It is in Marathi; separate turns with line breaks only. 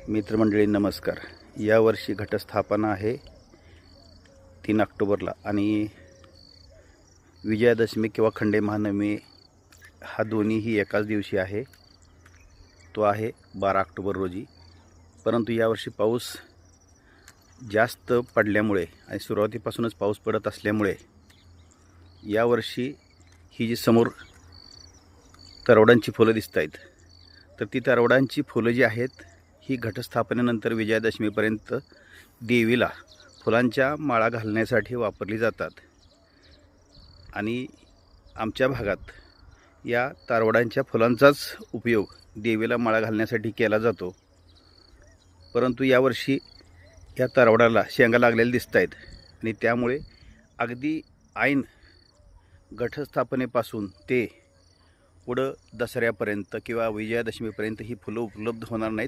मित्रमंडळी नमस्कार. यावर्षी घटस्थापना आहे 3 ऑक्टोबरला आणि विजयादशमी किंवा खंडे महानवमी हा दोन्हीही एकाच दिवशी आहे. तो आहे 12 ऑक्टोबर रोजी. परंतु यावर्षी पाऊस जास्त पडल्यामुळे आणि सुरुवातीपासूनच पाऊस पडत असल्यामुळे यावर्षी ही जी समोर तरवडांची फुलं दिसत आहेत, तर ती तरवडांची फुलं जी आहेत ही घटस्थापनेनंतर विजयादशमीपर्यंत देवीला फुलांच्या माळा घालण्यासाठी वापरली जातात. आणि आमच्या भागात या तरवडांच्या फुलांचाच उपयोग देवीला माळा घालण्यासाठी केला जातो. परंतु यावर्षी या तरवडाला शेंगा लागलेल्या दिसत आहेत आणि त्यामुळे अगदी ऐन घटस्थापनेपासून ते पुढं दसऱ्यापर्यंत किंवा विजयादशमीपर्यंत ही फुलं उपलब्ध होणार नाहीत.